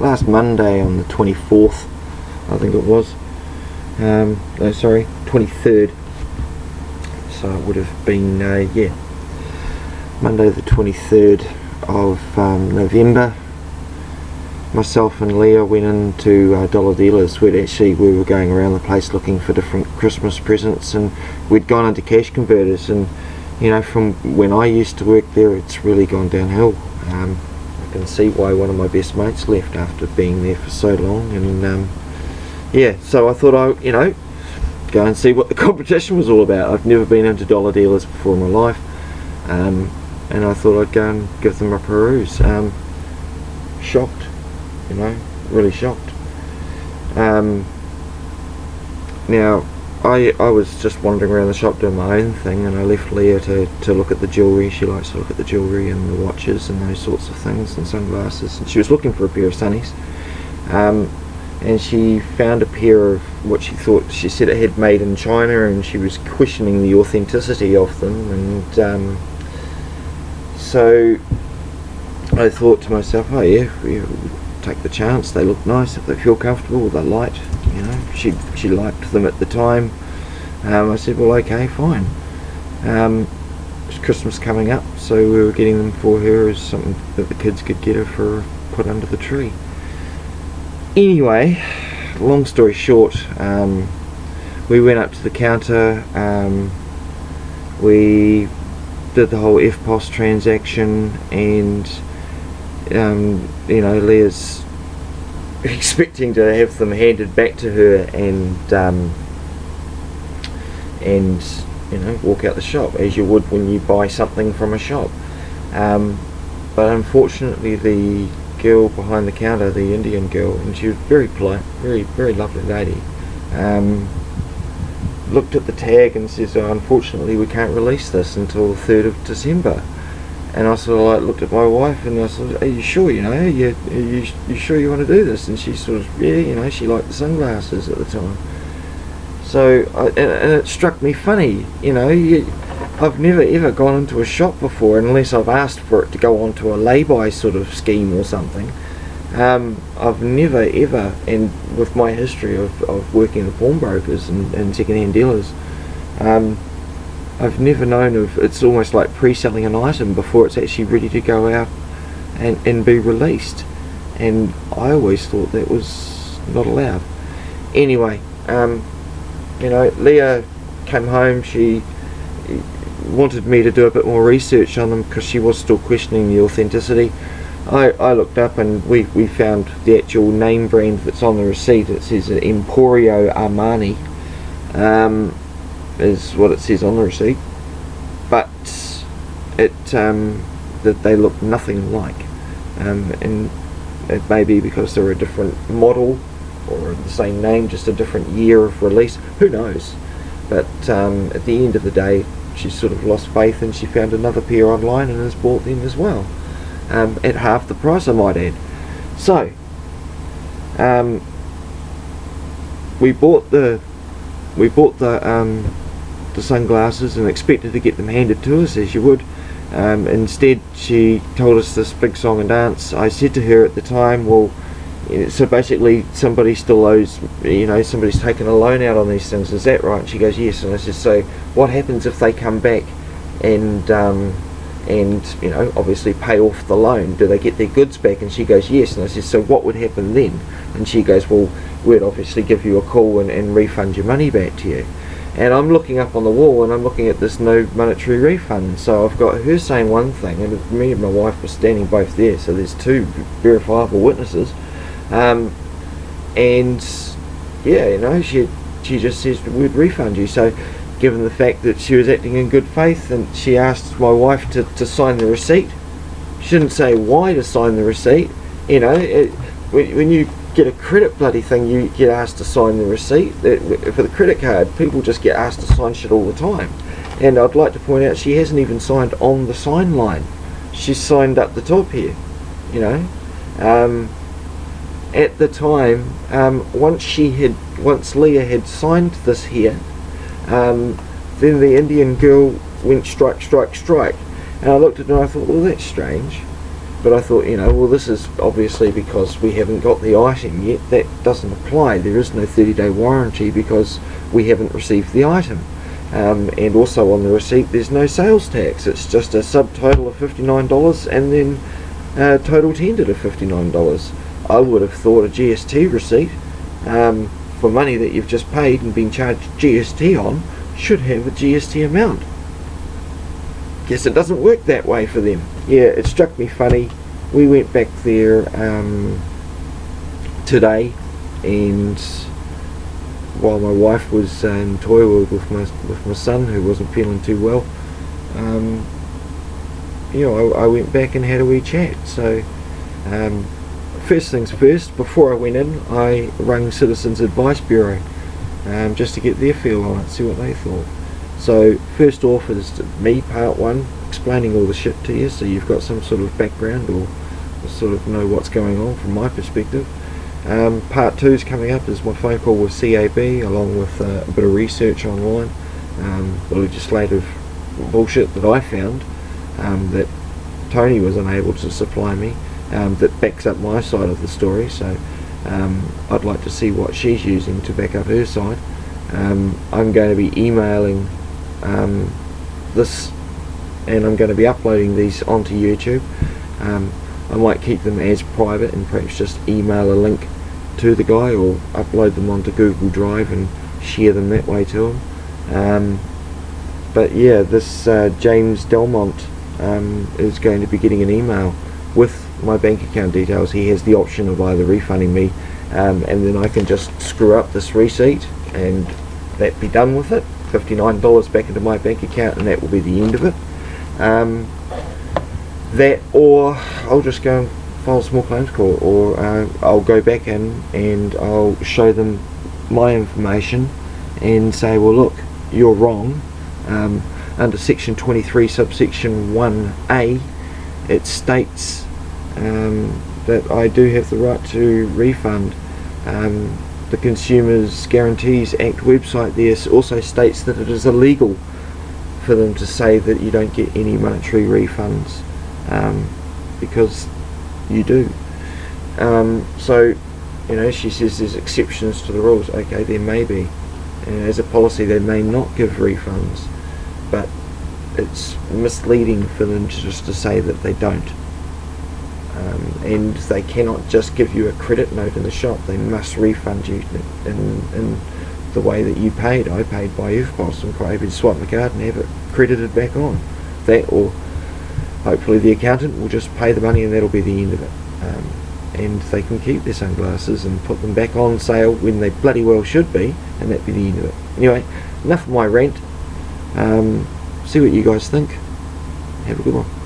last Monday on the 24th, I think it was. No, sorry, 23rd. So it would have been, yeah, Monday the 23rd of November. Myself and Leah went into Dollar Dealers. We were going around the place looking for different Christmas presents, and we'd gone into cash converters, and you know, from when I used to work there, it's really gone downhill. I can see why one of my best mates left after being there for so long, and yeah, so I thought I'd, you know, go and see what the competition was all about. I've never been into Dollar Dealers before in my life, and I thought I'd go and give them a peruse. Shocked. You know, really shocked. Now, I was just wandering around the shop doing my own thing, and I left Leah to look at the jewellery. She likes to look at the jewellery and the watches and those sorts of things, and sunglasses, and she was looking for a pair of sunnies, and she found a pair of what she thought, she said it had made in China, and she was questioning the authenticity of them, and so I thought to myself, oh yeah, we'll take the chance. They look nice. If they feel comfortable, they're light. You know, she liked them at the time. I said, well, okay, fine. It's Christmas coming up, so we were getting them for her as something that the kids could get her for put under the tree. Anyway, long story short, we went up to the counter. We did the whole FPOS transaction, and you know, Leah's expecting to have them handed back to her, and you know, walk out the shop as you would when you buy something from a shop. But unfortunately, the girl behind the counter, the Indian girl, and she was very polite, very lovely lady, looked at the tag and says, oh, unfortunately we can't release this until the 3rd of December. And I sort of like looked at my wife, and I sort of, are you sure, you know, are you sure you want to do this? And she sort of, yeah, you know, she liked the sunglasses at the time. So, and it struck me funny, you know, I've never ever gone into a shop before unless I've asked for it to go onto a lay-by sort of scheme or something. I've never ever, and with my history of working with pawnbrokers and second-hand dealers, I've never known of, it's almost like pre-selling an item before it's actually ready to go out and be released, and I always thought that was not allowed. Anyway, you know, Leah came home, she wanted me to do a bit more research on them because she was still questioning the authenticity. I looked up, and we found the actual name brand that's on the receipt. It says Emporio Armani, is what it says on the receipt, but it that they look nothing like, and it may be because they're a different model or the same name, just a different year of release, who knows. But at the end of the day, she sort of lost faith, and she found another pair online and has bought them as well, at half the price, I might add. So we bought the sunglasses and expected to get them handed to us as you would. Instead, she told us this big song and dance. I said to her at the time, well, so basically somebody still owes, you know, somebody's taken a loan out on these things, is that right? And she goes, yes. And I said, so what happens if they come back and you know, obviously pay off the loan? Do they get their goods back? And she goes, yes. And I said, so what would happen then? And she goes, well, we'd obviously give you a call and refund your money back to you. And I'm looking up on the wall, and I'm looking at this no monetary refund. So I've got her saying one thing, and me and my wife were standing both there, so there's two verifiable witnesses. And yeah, you know, she just says we'd refund you. So given the fact that she was acting in good faith, and she asked my wife to sign the receipt, she didn't say why to sign the receipt. You know, when you get a credit bloody thing, you get asked to sign the receipt. For the credit card, people just get asked to sign shit all the time. And I'd like to point out, she hasn't even signed on the sign line. She's signed up the top here, you know. At the time, once Leah had signed this here, then the Indian girl went strike. And I looked at her and I thought, well, that's strange. But I thought, you know, well, this is obviously because we haven't got the item yet. That doesn't apply. There is no 30-day warranty because we haven't received the item. And also on the receipt there's no sales tax. It's just a subtotal of $59 and then total tendered of $59. I would have thought a GST receipt for money that you've just paid and been charged GST on should have a GST amount. Guess it doesn't work that way for them. Yeah, it struck me funny. We went back there today, and while my wife was in Toy World with my son, who wasn't feeling too well, you know, I went back and had a wee chat. So first things first, before I went in, I rang Citizens Advice Bureau just to get their feel on it, see what they thought. So first off is me, part one, explaining all the shit to you, so you've got some sort of background or sort of know what's going on from my perspective. Part two is coming up, is my phone call with CAB, along with a bit of research online, the legislative bullshit that I found that Tony was unable to supply me, that backs up my side of the story. So I'd like to see what she's using to back up her side. I'm going to be emailing this, and I'm going to be uploading these onto YouTube. I might keep them as private and perhaps just email a link to the guy, or upload them onto Google Drive and share them that way to him. But yeah, this James Delmont is going to be getting an email with my bank account details. He has the option of either refunding me and then I can just screw up this receipt and that be done with it, $59 back into my bank account, and that will be the end of it. That, or I'll just go and file a small claims court, or I'll go back in and I'll show them my information and say, well look, you're wrong. Under section 23 subsection 1A it states that I do have the right to refund. The Consumers Guarantees Act website there also states that it is illegal for them to say that you don't get any monetary refunds, because you do. So, you know, she says there's exceptions to the rules. Okay, there may be, and as a policy they may not give refunds, but it's misleading for them just to say that they don't. And they cannot just give you a credit note in the shop. They must refund you in the way that you paid. I paid by EFTPOS. I'm quite happy to swipe my card and have it credited back on. That, or hopefully the accountant will just pay the money and that'll be the end of it. And they can keep their sunglasses and put them back on sale when they bloody well should be, and that'd be the end of it. Anyway, enough of my rant. See what you guys think. Have a good one.